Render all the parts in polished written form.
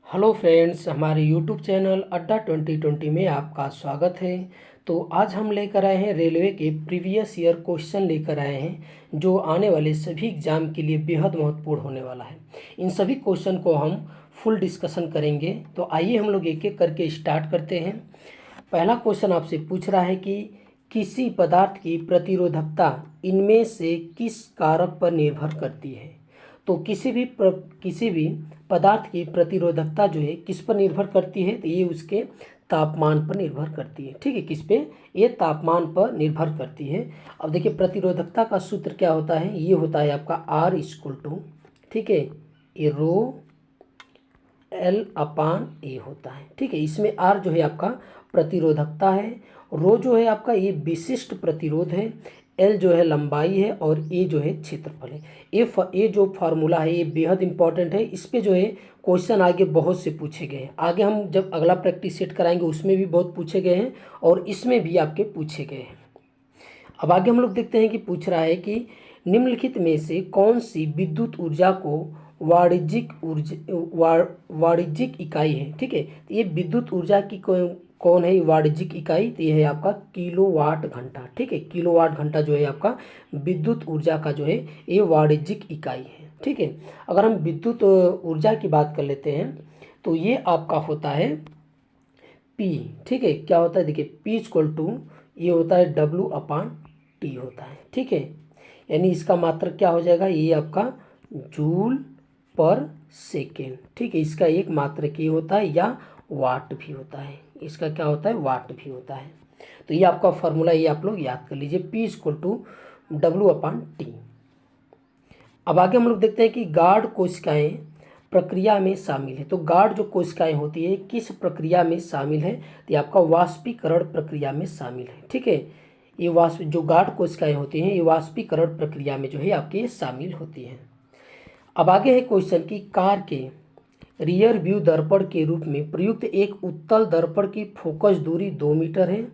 Hello friends, हमारे YouTube channel अड्डा 2020 में आपका स्वागत है। तो आज हम लेकर आए हैं रेलवे के प्रीवियस ईयर क्वेश्चन लेकर आए हैं जो आने वाले सभी एग्ज़ाम के लिए बेहद महत्वपूर्ण होने वाला है। इन सभी क्वेश्चन को हम फुल डिस्कशन करेंगे। तो आइए हम लोग एक एक करके स्टार्ट करते हैं। पहला क्वेश्चन आपसे पूछ रहा है कि किसी पदार्थ की प्रतिरोधकता इनमें से किस कारक पर निर्भर करती है। तो किसी भी पदार्थ की प्रतिरोधकता जो है किस पर निर्भर करती है, तो ये उसके तापमान पर निर्भर करती है। ठीक है, किस पे? ये तापमान पर निर्भर करती है। अब देखिए प्रतिरोधकता का सूत्र क्या होता है, ये होता है आपका R इक्वल टू, ठीक है, ये रो L अपान A होता है। ठीक है, इसमें R जो है आपका प्रतिरोधकता है, रो जो है आपका ये विशिष्ट प्रतिरोध है, L जो है लंबाई है और A जो है क्षेत्रफल है। ये जो फार्मूला है ये बेहद इंपॉर्टेंट है। इस पे जो है क्वेश्चन आगे बहुत से पूछे गए हैं। आगे हम जब अगला प्रैक्टिस सेट कराएंगे उसमें भी बहुत पूछे गए हैं और इसमें भी आपके पूछे गए हैं। अब आगे हम लोग देखते हैं कि पूछ रहा है कि निम्नलिखित में से कौन सी विद्युत ऊर्जा को वाणिज्यिक इकाई है। ठीक है, तो ये विद्युत ऊर्जा की कौन है वाणिज्यिक इकाई, तो ये है आपका किलोवाट घंटा। ठीक है, किलोवाट घंटा जो है आपका विद्युत ऊर्जा का जो है ये वाणिज्यिक इकाई है। ठीक है, अगर हम विद्युत ऊर्जा की बात कर लेते हैं तो ये आपका होता है P। ठीक है, क्या होता है देखिए P इक्वल टू ये होता है W अपान T होता है। ठीक है, यानी इसका मात्रक क्या हो जाएगा, ये आपका जूल पर सेकेंड। ठीक है, इसका एक मात्रक ये होता है या वाट भी होता है, इसका क्या होता है वाट भी होता है। तो ये आपका फॉर्मूला ये आप लोग याद कर लीजिए, P equal to W upon t. अब आगे हम लोग देखते हैं कि गाढ़ कोशिकाएं प्रक्रिया में शामिल है। तो गाढ़ जो कोशिकाएं होती है किस प्रक्रिया में शामिल है, तो ये आपका वाष्पीकरण प्रक्रिया में शामिल है। ठीक है, ये जो गाढ़ कोशिकाएं होती हैं ये वाष्पीकरण प्रक्रिया में जो है आपके शामिल होती हैं। अब आगे है क्वेश्चन की कार के रियर व्यू दर्पण के रूप में प्रयुक्त एक उत्तल दर्पण की फोकस दूरी 2 मीटर है।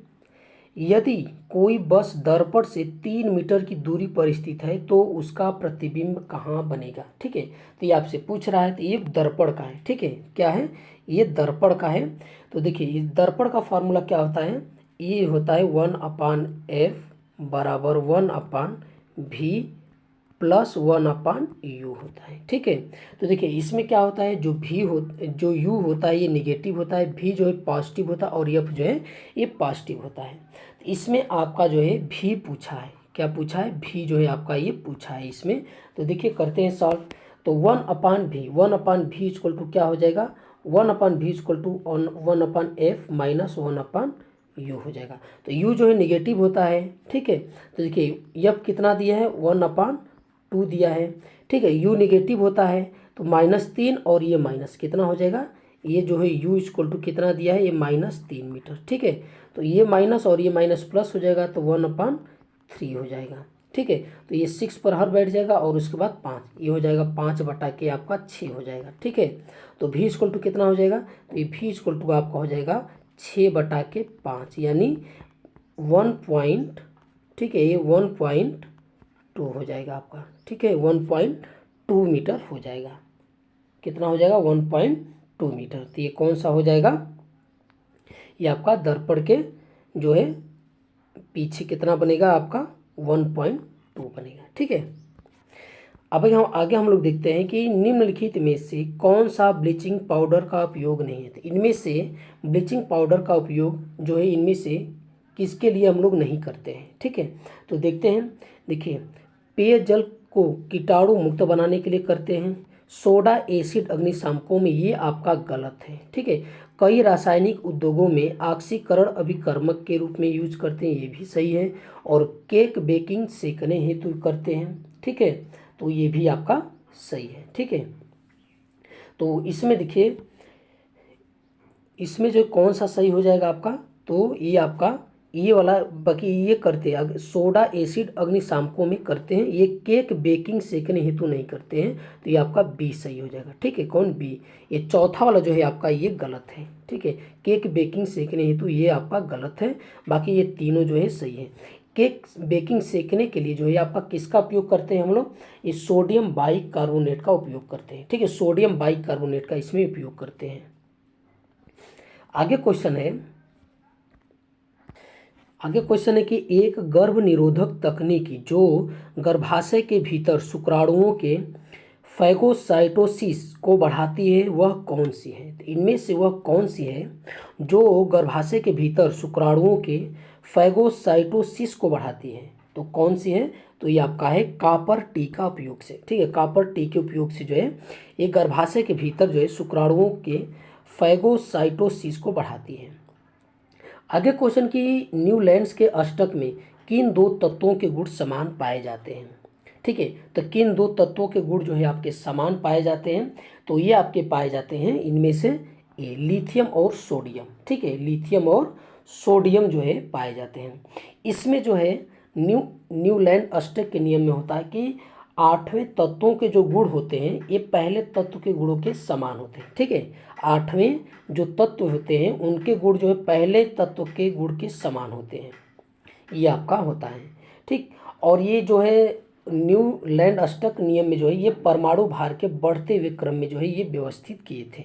यदि कोई बस दर्पण से 3 मीटर की दूरी पर स्थित है तो उसका प्रतिबिंब कहाँ बनेगा। ठीक है, तो ये आपसे पूछ रहा है, तो ये दर्पण का है। ठीक है, क्या है, ये दर्पण का है। तो देखिए इस दर्पण का फॉर्मूला क्या होता है, ये होता है 1/f बराबर 1/v प्लस 1/u होता है। ठीक है, तो देखिए इसमें क्या होता है, जो u होता है ये निगेटिव होता है, v जो है पॉजिटिव होता है और f जो है ये पॉजिटिव होता है। तो इसमें आपका जो है v पूछा है, क्या पूछा है, v जो है आपका ये पूछा है इसमें। तो देखिए करते हैं सॉल्व। तो 1/v इक्वल टू क्या हो जाएगा, 1/v equal to 1/f minus 1/u हो जाएगा। तो u जो है निगेटिव होता है। ठीक है, तो देखिए f कितना दिया है 1/2 दिया है। ठीक है, u निगेटिव होता है तो -3 और ये माइनस कितना हो जाएगा, ये जो है u इक्वल टू कितना दिया है, ये -3 मीटर। ठीक है, तो ये माइनस और ये माइनस प्लस हो जाएगा तो 1/3 हो जाएगा। ठीक है, तो ये 6 पर हर बैठ जाएगा और उसके बाद 5, ये हो जाएगा 5/के आपका 6 हो जाएगा। ठीक है, तो v इक्वल टू कितना हो जाएगा, तो ये v इक्वल टू आपका हो जाएगा 6/5 यानी 1 ठीक है, ये 1.2 हो जाएगा आपका। ठीक है, 1.2 मीटर हो जाएगा। कितना हो जाएगा 1.2 मीटर। तो ये कौन सा हो जाएगा, ये आपका दर्पण के जो है पीछे कितना बनेगा आपका 1.2 बनेगा। ठीक है, अब आगे हम लोग देखते हैं कि निम्नलिखित में से कौन सा ब्लीचिंग पाउडर का उपयोग नहीं है। तो इनमें से ब्लीचिंग पाउडर का उपयोग जो है इनमें से किसके लिए हम लोग नहीं करते हैं। ठीक है, तो देखते हैं। देखिए पेयजल को कीटाणु मुक्त बनाने के लिए करते हैं, सोडा एसिड अग्निशामकों में ये आपका गलत है। ठीक है, कई रासायनिक उद्योगों में ऑक्सीकरण अभिकर्मक के रूप में यूज करते हैं, ये भी सही है, और केक बेकिंग सेकने हेतु करते हैं। ठीक है, तो ये भी आपका सही है। ठीक है, तो इसमें देखिए इसमें जो कौन सा सही हो जाएगा आपका, तो ये आपका ये वाला, बाकी ये करते हैं सोडा एसिड अग्निशामकों में करते हैं, ये केक बेकिंग सेकने हेतु नहीं करते हैं, तो ये आपका बी सही हो जाएगा। ठीक है, कौन बी, ये चौथा वाला जो है आपका ये गलत है। ठीक है, केक बेकिंग सेकने हेतु ये आपका गलत है, बाकी ये तीनों जो है सही है। केक बेकिंग सेकने के लिए जो है आपका किसका उपयोग करते हैं हम लोग, इस सोडियम बाइकार्बोनेट का उपयोग करते हैं। ठीक है, सोडियम बाइकार्बोनेट का इसमें उपयोग करते हैं। आगे क्वेश्चन है कि एक गर्भ निरोधक तकनीकी जो गर्भाशय के भीतर शुक्राणुओं के फैगोसाइटोसिस को बढ़ाती है वह कौन सी है। तो इनमें से वह कौन सी है जो गर्भाशय के भीतर शुक्राणुओं के फैगोसाइटोसिस को बढ़ाती है, तो कौन सी है, तो ये आपका है कॉपर टी का उपयोग से। ठीक है, कॉपर टी के उपयोग से जो है ये गर्भाशय के भीतर जो है शुक्राणुओं के फैगोसाइटोसिस को बढ़ाती है। आगे क्वेश्चन की न्यूलैंड्स के अष्टक में किन दो तत्वों के गुण समान पाए जाते हैं। ठीक है, तो किन दो तत्वों के गुण जो है आपके समान पाए जाते हैं, तो ये आपके पाए जाते हैं इनमें से ये लिथियम और सोडियम। ठीक है, लिथियम और सोडियम जो है पाए जाते हैं। इसमें जो है न्यूलैंड अष्टक के नियम में होता है कि 8वें तत्वों के जो गुण होते हैं ये पहले तत्व के गुणों के समान होते हैं। ठीक है, 8वें जो तत्व होते हैं उनके गुण जो है पहले तत्व के गुण के समान होते हैं, ये आपका होता है। ठीक, और ये जो है न्यूलैंड अष्टक नियम में जो है ये परमाणु भार के बढ़ते हुए क्रम में जो है ये व्यवस्थित किए थे।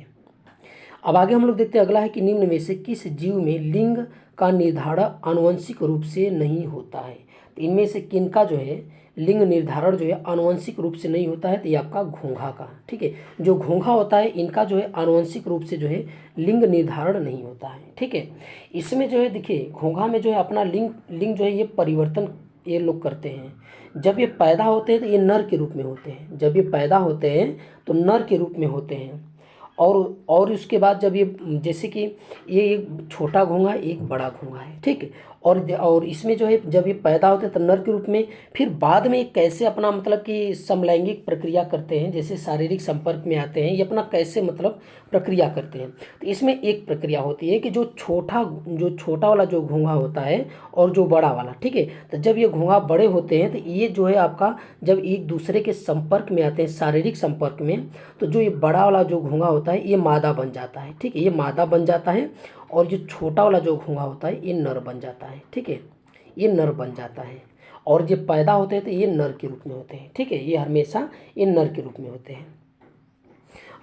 अब आगे हम लोग देखते हैं, अगला है कि निम्न में से किस जीव में लिंग का निर्धारण आनुवंशिक रूप से नहीं होता है। तो इनमें से किनका जो है लिंग निर्धारण जो है आनुवंशिक रूप से नहीं होता है, तो ये आपका घोंघा का। ठीक है, जो घोंघा होता है इनका जो है आनुवंशिक रूप से जो है लिंग निर्धारण नहीं होता है। ठीक है, इसमें जो है देखिए घोंघा में जो है अपना लिंग जो है ये परिवर्तन ये लोग करते हैं। जब ये पैदा होते हैं तो ये नर के रूप में होते हैं, जब ये पैदा होते हैं तो नर के रूप में होते हैं। और उसके बाद जब ये जैसे कि ये एक छोटा घोंघा एक बड़ा घोंघा है। ठीक है, और इसमें जो है जब ये पैदा होते हैं तो नर के रूप में, फिर बाद में ये कैसे अपना मतलब कि समलैंगिक प्रक्रिया करते हैं, जैसे शारीरिक संपर्क में आते हैं, ये अपना कैसे मतलब प्रक्रिया करते हैं। तो इसमें एक प्रक्रिया होती है कि जो छोटा वाला जो घोंघा होता है और जो बड़ा वाला। ठीक है, तो जब ये घोंघा बड़े होते हैं तो ये जो है आपका जब एक दूसरे के संपर्क में आते हैं शारीरिक संपर्क में, तो जो ये बड़ा वाला जो घोंघा होता है ये मादा बन जाता है। ठीक है, ये मादा बन जाता है, और जो छोटा वाला जो घोंघा होता है ये नर बन जाता है। ठीक है, ये नर बन जाता है, और जब पैदा होते हैं तो ये नर के रूप में होते हैं। ठीक है, ये हमेशा ये नर के रूप में होते हैं।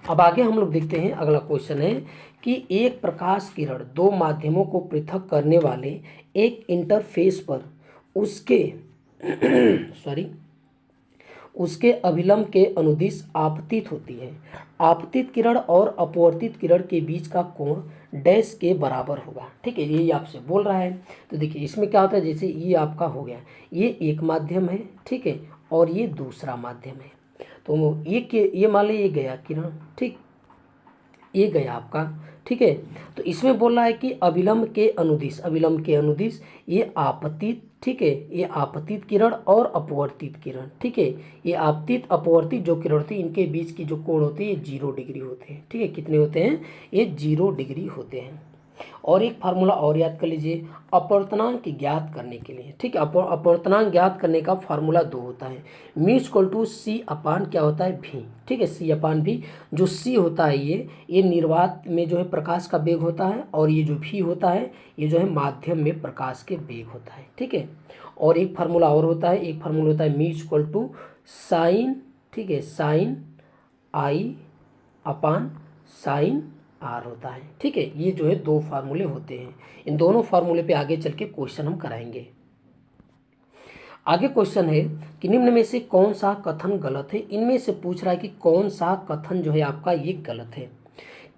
अब आगे हम लोग देखते हैं, अगला क्वेश्चन है कि एक प्रकाश किरण दो माध्यमों को पृथक करने वाले एक इंटरफेस पर उसके उसके अभिलंब के अनुदिश आपतित होती है। आपतित किरण और अपवर्तित किरण के बीच का कोण डैश के बराबर होगा। ठीक है, ये आपसे बोल रहा है। तो देखिए इसमें क्या होता है, जैसे ये आपका हो गया, ये एक माध्यम है। ठीक है, और ये दूसरा माध्यम है। तो ये मान लीजिए ये गया किरण, ठीक, ये गया आपका। ठीक है, तो इसमें बोल रहा है कि अभिलंब के अनुदिश ये आपतित। ठीक है, ये आपतित किरण और अपवर्तित किरण। ठीक है, ये आपतित अपवर्तित जो किरण होती है इनके बीच की जो कोण होती है ये 0 डिग्री होते हैं। ठीक है, कितने होते हैं, ये 0 डिग्री होते हैं। और एक फार्मूला और याद कर लीजिए अपवर्तनांक ज्ञात करने के लिए। ठीक है, अपवर्तनांक ज्ञात करने का फार्मूला 2 होता है, म्यू इक्वल टू सी अपान क्या होता है भी। ठीक है, सी अपान भी। जो सी होता है ये निर्वात में जो है प्रकाश का वेग होता है, और ये जो भी होता है ये जो है माध्यम में प्रकाश के वेग होता है। ठीक है, और एक फार्मूला और होता है, एक फार्मूला होता है म्यू इक्वल टू साइन, ठीक है, sine i upon sine r होता है। ठीक है, ये जो है 2 फार्मूले होते हैं। इन दोनों फार्मूले पे आगे चल के क्वेश्चन हम कराएंगे। आगे क्वेश्चन है कि निम्न में से कौन सा कथन गलत है। इनमें से पूछ रहा है कि कौन सा कथन जो है आपका ये गलत है।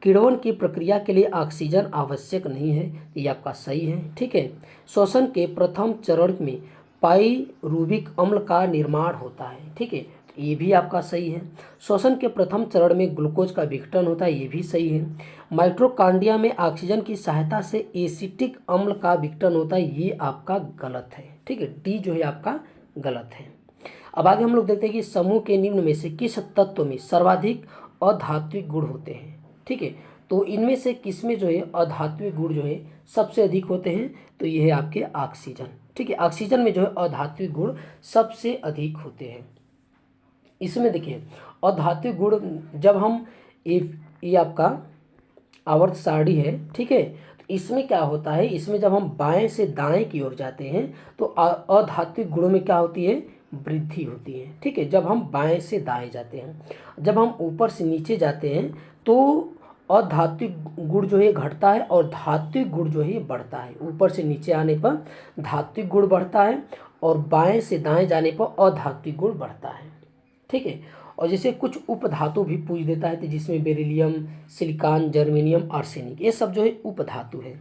किण्वन की प्रक्रिया के लिए ऑक्सीजन आवश्यक नहीं है, ये आपका सही है। ठीक है, श्वसन के प्रथम चरण में पाइरूविक अम्ल का निर्माण होता है। ठीक है, ये भी आपका सही है। श्वसन के प्रथम चरण में ग्लूकोज का विघटन होता है, ये भी सही है। माइटोकॉन्ड्रिया में ऑक्सीजन की सहायता से एसिटिक अम्ल का विघटन होता है, ये आपका गलत है। ठीक है, डी जो है आपका गलत है। अब आगे हम लोग देखते हैं कि समूह के निम्न में से किस तत्व में सर्वाधिक अधात्विक गुण होते हैं। ठीक है, तो इनमें से किसमें जो है अधात्विक गुण जो है सबसे अधिक होते हैं, तो ये है आपके ऑक्सीजन। ठीक है, ऑक्सीजन में जो है अधात्विक गुण सबसे अधिक होते हैं। इसमें देखिए अधात्विक गुण जब हम ये आपका आवर्त सारणी है। ठीक है, तो इसमें क्या होता है, इसमें जब हम बाएं से दाएं की ओर जाते हैं तो अधात्विक गुणों में क्या होती है, वृद्धि होती है। ठीक है, जब हम बाएं से दाएं जाते हैं। जब हम ऊपर से नीचे जाते हैं तो अधात्विक गुण जो है घटता है और धात्विक गुण जो है ये बढ़ता है। ऊपर से नीचे आने पर धात्विक गुण बढ़ता है और बाएं से दाएं जाने पर अधात्विक गुण बढ़ता है। ठीक है, और जैसे कुछ उपधातु भी पूछ देता है तो जिसमें बेरिलियम, सिलिकॉन, जर्मेनियम, आर्सेनिक, ये सब जो है उपधातु है।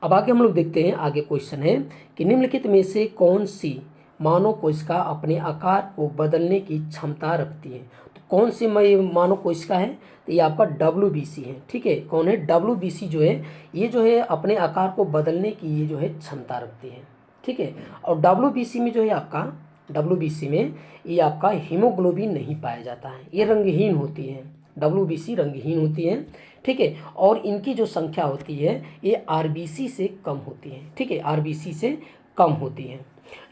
अब आगे हम लोग देखते हैं, आगे क्वेश्चन है कि निम्नलिखित में से कौन सी मानव कोशिका अपने आकार को बदलने की क्षमता रखती है। तो कौन सी मानव कोशिका है, तो ये आपका WBC है। ठीक है, कौन है, WBC जो है ये जो है अपने आकार को बदलने की ये जो है क्षमता रखती है। ठीक है, और WBC में जो है आपका, WBC में ये आपका हीमोग्लोबिन नहीं पाया जाता है, ये रंगहीन होती है। WBC रंगहीन होती है। ठीक है, और इनकी जो संख्या होती है ये RBC से कम होती है। ठीक है, RBC से कम होती है।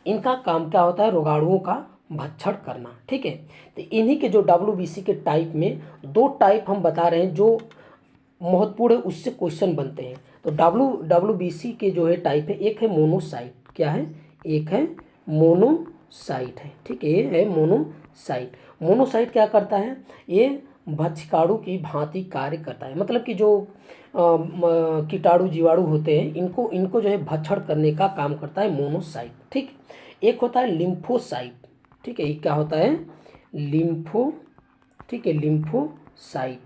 इनका काम क्या होता है, रोगाणुओं का भक्षण करना। ठीक है, तो इन्हीं के जो WBC के टाइप में 2 टाइप हम बता रहे हैं जो महत्वपूर्ण है, उससे क्वेश्चन बनते हैं। तो WBC के जो है टाइप है, एक है मोनोसाइट, क्या है, एक है मोनोसाइट है। ठीक है, ये है मोनोसाइट। मोनोसाइट क्या करता है, ये भक्षकाणु की भांति कार्य करता है। मतलब कि जो कीटाणु जीवाणु होते हैं इनको जो है भक्षण करने का काम करता है मोनोसाइट। ठीक, एक होता है लिम्फोसाइट। ठीक है, ये क्या होता है, ठीक है, लिम्फोसाइट।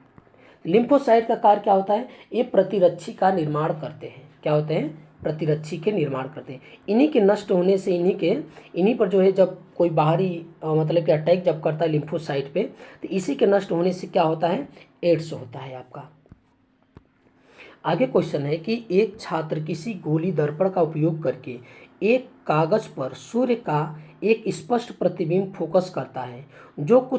लिम्फोसाइट का कार्य क्या होता है, ये प्रतिरक्षी का निर्माण करते हैं। क्या होते हैं, प्रतिरक्षी के निर्माण करते हैं। इन्हीं के नष्ट होने से इन्हीं पर जो है जब कोई बाहरी मतलब कि अटैक जब करता है लिम्फोसाइट पे, तो इसी के नष्ट होने से क्या होता है, एड्स होता है आपका। आगे क्वेश्चन है कि एक छात्र किसी गोली दर्पण का उपयोग करके एक कागज पर सूर्य का एक स्पष्ट प्रतिबिंब फोकस करता है जो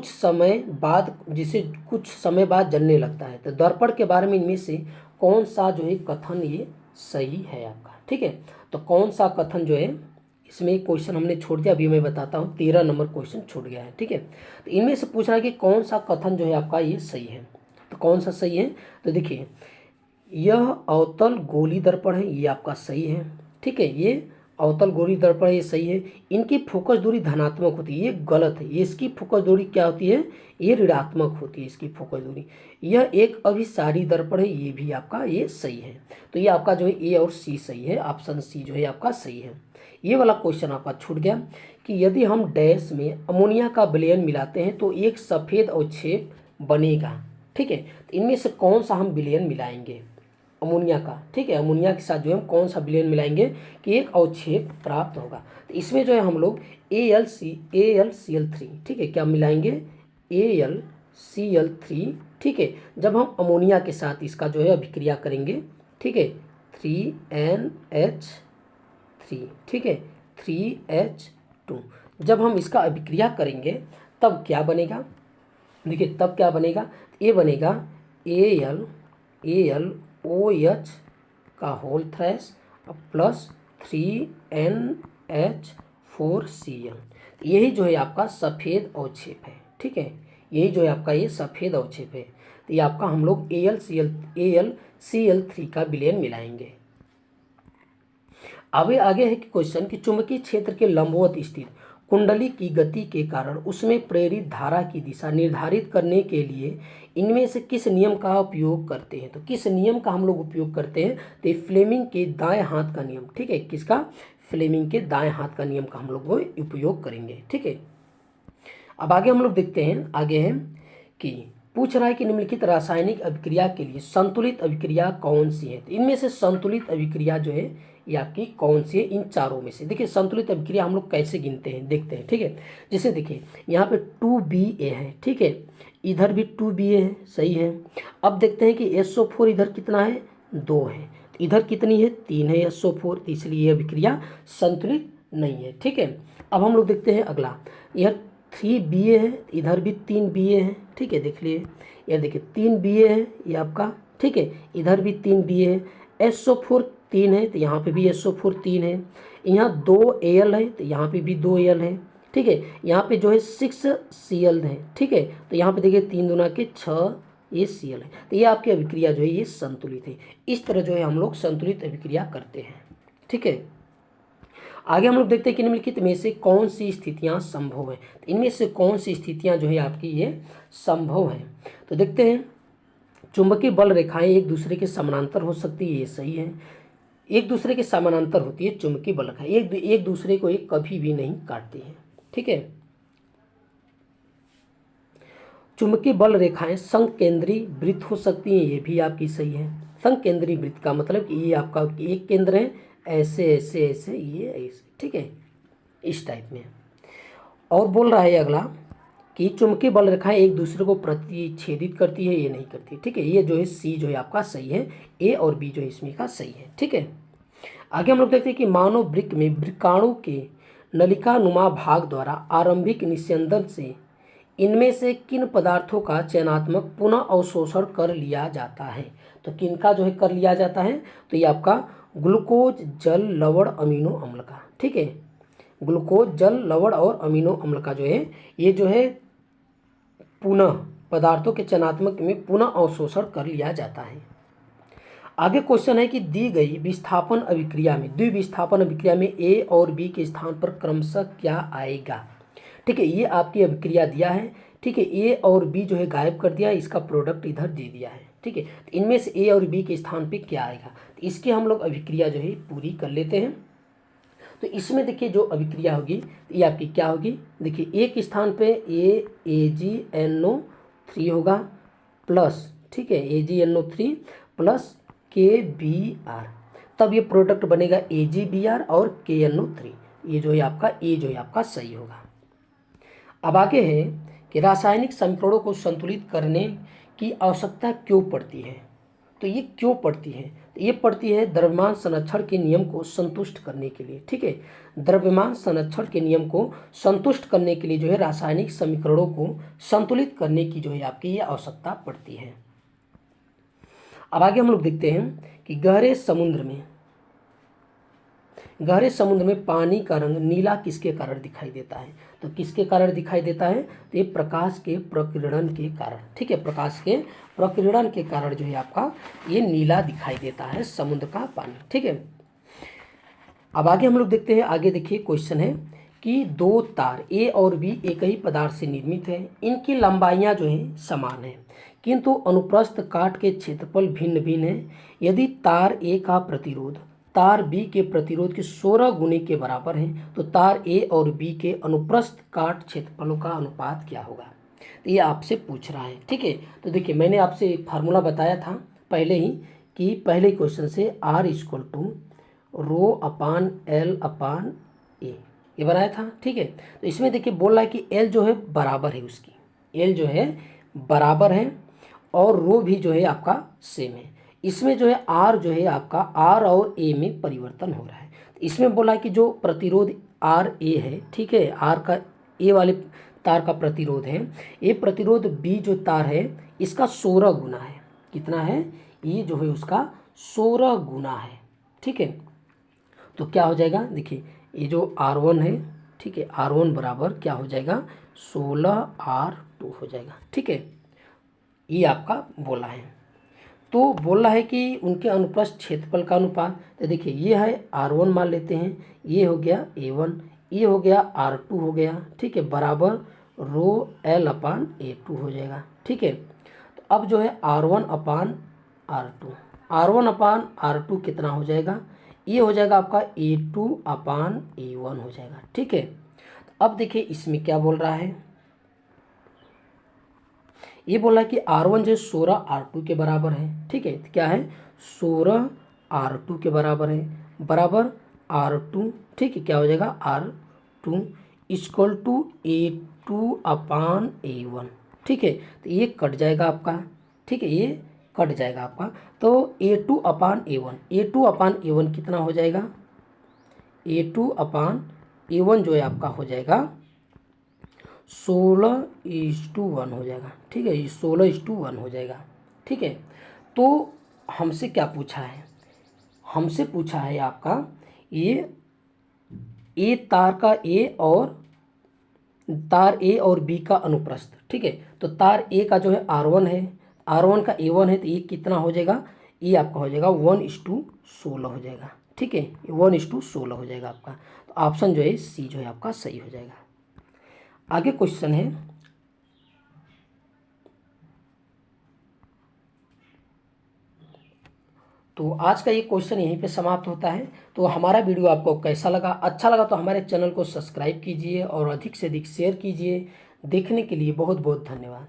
जिसे कुछ समय बाद जलने लगता है। तो दर्पण के बारे में इनमें से कौन सा जो है कथन ये सही है आपका। ठीक है, तो कौन सा कथन जो है, इसमें एक क्वेश्चन हमने छोड़ दिया, अभी मैं बताता हूँ, 13 नंबर क्वेश्चन छूट गया है। ठीक है, तो इनमें से पूछ रहा है कि कौन सा कथन जो है आपका ये सही है। तो कौन सा सही है, तो देखिए यह अवतल गोली दर्पण है, ये आपका सही है। ठीक है, ये अवतल गोली दर्पण ये सही है। इनकी फोकस दूरी धनात्मक होती है, ये गलत है। ये इसकी फोकस दूरी क्या होती है, ये ऋणात्मक होती है इसकी फोकस दूरी। यह एक अभिसारी दर्पण है, ये भी आपका ये सही है। तो ये आपका जो है A और C सही है, ऑप्शन C जो है आपका सही है। ये वाला क्वेश्चन आपका छूट गया कि यदि हम डैश में अमोनिया का विलयन मिलाते हैं तो एक सफ़ेद अवक्षेप बनेगा। ठीक है, तो इनमें से कौन सा हम विलयन मिलाएंगे, अमोनिया का। ठीक है, अमोनिया के साथ जो है हम कौन सा विलयन मिलाएंगे कि एक अवक्षेप प्राप्त होगा। तो इसमें जो है हम लोग AlCl3, ठीक है, क्या मिलाएंगे, AlCl3। ठीक है, जब हम अमोनिया के साथ इसका जो है अभिक्रिया करेंगे, ठीक है, 3NH3, ठीक है, 3H2, जब हम इसका अभिक्रिया करेंगे तब क्या बनेगा, देखिए तब क्या बनेगा, ये बनेगा AlOH का होल थ्रेस प्लस 3NH4Cl। यही जो है आपका सफ़ेद अवक्षेप है। ठीक है, यही जो है आपका ये सफ़ेद अवक्षेप है। तो ये आपका हम लोग AlCl3 का विलयन मिलाएंगे। आगे है कि क्वेश्चन कि चुंबकीय क्षेत्र के लंबवत स्थित कुंडली की गति के कारण उसमें प्रेरित धारा की दिशा निर्धारित करने के लिए इनमें से किस नियम का उपयोग करते हैं। तो किस नियम का हम लोग उपयोग करते हैं, तो फ्लेमिंग के दाएं हाथ का नियम। ठीक है, किसका, फ्लेमिंग के दाएं हाथ का नियम का हम लोग वो उपयोग करेंगे। ठीक है, अब आगे हम लोग देखते हैं, आगे है कि पूछ रहा है कि निम्नलिखित रासायनिक अभिक्रिया के लिए संतुलित अभिक्रिया कौन सी है। तो इनमें से संतुलित अभिक्रिया जो है ये आपकी कौन सी है, इन चारों में से। देखिए संतुलित अभिक्रिया हम लोग कैसे गिनते हैं, देखते हैं। ठीक है, जैसे देखिए यहाँ पे 2Ba है, ठीक है, इधर भी 2Ba है, सही है। अब देखते हैं कि SO4 इधर कितना है, 2 है, तो इधर कितनी है, 3 है SO4, तो इसलिए यह अभिक्रिया संतुलित नहीं है। ठीक है, अब हम लोग देखते हैं अगला, यह 3Ba है, इधर भी 3Ba है। ठीक है, देख लिए, यह देखिए 3Ba है ये आपका। ठीक है, इधर भी 3Ba है, SO4 3 है, तो यहाँ पे भी SO4 3 है। यहाँ 2 Al है, तो यहाँ पे भी 2 Al है। ठीक है, यहाँ पे जो है 6 Cl है। ठीक है, तो यहाँ पे देखिए 3 दूना के 6, ये Cl है। तो ये आपकी अभिक्रिया जो है ये संतुलित है। इस तरह जो है हम लोग संतुलित अभिक्रिया करते हैं, ठीक है। आगे हम लोग देखते हैं कि निम्नलिखित में से कौन सी स्थितियां संभव है। तो इनमें से कौन सी स्थितियां जो है आपकी ये संभव है। तो देखते हैं, चुंबकीय बल रेखाएं एक दूसरे के समानांतर हो सकती है, ये सही है। एक दूसरे के समानांतर होती है चुंबकीय बल रेखाएं, एक दूसरे को एक कभी भी नहीं काटती है, ठीक है। चुंबकीय बल रेखाएं संकेंद्री वृत्त हो सकती हैं, ये भी आपकी सही है। संकेंद्री वृत्त का मतलब कि ये आपका एक केंद्र है, ऐसे ऐसे ऐसे, ये ऐसे, ठीक है, इस टाइप में। और बोल रहा है अगला कि चुंबकीय बल रेखाएं एक दूसरे को प्रतिच्छेदित करती है, ये नहीं करती, ठीक है। ये जो है सी जो है आपका सही है, ए और बी जो है इसमें का सही है, ठीक है। आगे हम लोग देखते हैं कि मानव वृक्क में वृक्काणु के नलिका नुमा भाग द्वारा आरंभिक निस्यंदन से इनमें से किन पदार्थों का चयनात्मक पुनः अवशोषण कर लिया जाता है। तो किनका जो है कर लिया जाता है, तो ये आपका ग्लूकोज, जल, लवण, अमीनो अम्ल का, ठीक है। ग्लूकोज, जल, लवण और अमीनो अम्ल का जो है ये जो है पुनः पदार्थों के चयनात्मक में पुनः अवशोषण कर लिया जाता है। आगे क्वेश्चन है कि दी गई विस्थापन अभिक्रिया में, द्विविस्थापन अभिक्रिया में ए और बी के स्थान पर क्रमशः क्या आएगा, ठीक है। ये आपकी अभिक्रिया दिया है, ठीक है। ए और बी जो है गायब कर दिया है, इसका प्रोडक्ट इधर दे दिया है, ठीक है। तो इनमें से ए और बी के स्थान पे क्या आएगा, तो इसकी हम लोग अभिक्रिया जो है पूरी कर लेते हैं। तो इसमें देखिए जो अभिक्रिया होगी तो ये आपकी क्या होगी, देखिए एक स्थान पे AgNO3 होगा प्लस, ठीक है, AgNO3 प्लस KBr, तब ये प्रोडक्ट बनेगा AgBr और KNO3। ये जो है आपका ए जो है आपका सही होगा। अब आगे है कि रासायनिक समीकरणों को संतुलित करने की आवश्यकता क्यों पड़ती है। तो ये क्यों पड़ती है, तो ये पड़ती है द्रव्यमान संरक्षण के नियम को संतुष्ट करने के लिए, ठीक है। द्रव्यमान संरक्षण के नियम को संतुष्ट करने के लिए जो है रासायनिक समीकरणों को संतुलित करने की जो है आपकी ये आवश्यकता पड़ती है। अब आगे हम लोग देखते हैं कि गहरे समुद्र में पानी का रंग नीला किसके कारण दिखाई देता है। तो किसके कारण दिखाई देता है, तो ये प्रकाश के प्रकीर्णन के कारण, ठीक है। प्रकाश के प्रकीर्णन के कारण जो है आपका ये नीला दिखाई देता है समुद्र का पानी, ठीक है। अब आगे हम लोग देखते हैं, आगे देखिए क्वेश्चन है कि दो तार ए और बी एक ही पदार्थ से निर्मित है, इनकी लंबाइयाँ जो है समान है किंतु अनुप्रस्थ काट के क्षेत्रफल भिन्न भिन्न है। यदि तार ए का प्रतिरोध तार बी के प्रतिरोध के 16 गुने के बराबर है तो तार ए और बी के अनुप्रस्थ काट क्षेत्रफलों का अनुपात क्या होगा। तो ये आपसे पूछ रहा है, ठीक है। तो देखिए मैंने आपसे फार्मूला बताया था पहले ही कि पहले क्वेश्चन से R = ρ/L/A ये बनाया था, ठीक है। तो इसमें देखिए बोल रहा है कि L जो है बराबर है, उसकी L जो है बराबर है और रो भी जो है आपका सेम है। इसमें जो है R जो है आपका R और A में परिवर्तन हो रहा है। इसमें बोला कि जो प्रतिरोध RA है, ठीक है, R का A वाले तार का प्रतिरोध है, ये प्रतिरोध B जो तार है इसका 16 गुना है। कितना है, ये जो है उसका 16 गुना है, ठीक है। तो क्या हो जाएगा, देखिए ये जो R1 है, ठीक है, R1 बराबर क्या हो जाएगा 16R2 हो जाएगा, ठीक है। ये आपका बोला है। तो बोल रहा है कि उनके अनुप्रस्थ क्षेत्रफल का अनुपात, तो देखिए ये है R1 मान लेते हैं, ये हो गया A1, ये हो गया R2 हो गया, ठीक है, बराबर ρL/A2 हो जाएगा, ठीक है। तो अब जो है R1/R2 कितना हो जाएगा, ये हो जाएगा आपका A2/A1 हो जाएगा, ठीक है। तो अब देखिए इसमें क्या बोल रहा है, ये बोला कि R1 जो 16R2 के बराबर है, ठीक है। तो क्या है 16R2 के बराबर है, बराबर R2, ठीक है, क्या हो जाएगा R2 = A2/A1, ठीक है। तो ये कट जाएगा आपका, ठीक है, ये कट जाएगा आपका। तो A2/A1 कितना हो जाएगा, A2/A1 जो है आपका हो जाएगा 16:1 हो जाएगा, ठीक है, ये 16:1 हो जाएगा, ठीक है। तो हमसे क्या पूछा है, हमसे पूछा है आपका ये तार ए और बी का अनुप्रस्थ, ठीक है। तो तार ए का जो है R1 है, R1 का A1 है तो ये कितना हो जाएगा, ये आपका हो जाएगा 1:16 हो जाएगा। ठीक है, 1:16 हो जाएगा आपका। तो ऑप्शन जो है सी जो है आपका सही हो जाएगा। आगे क्वेश्चन है, तो आज का ये क्वेश्चन यहीं पे समाप्त होता है। तो हमारा वीडियो आपको कैसा लगा, अच्छा लगा तो हमारे चैनल को सब्सक्राइब कीजिए और अधिक से अधिक शेयर कीजिए। देखने के लिए बहुत बहुत धन्यवाद।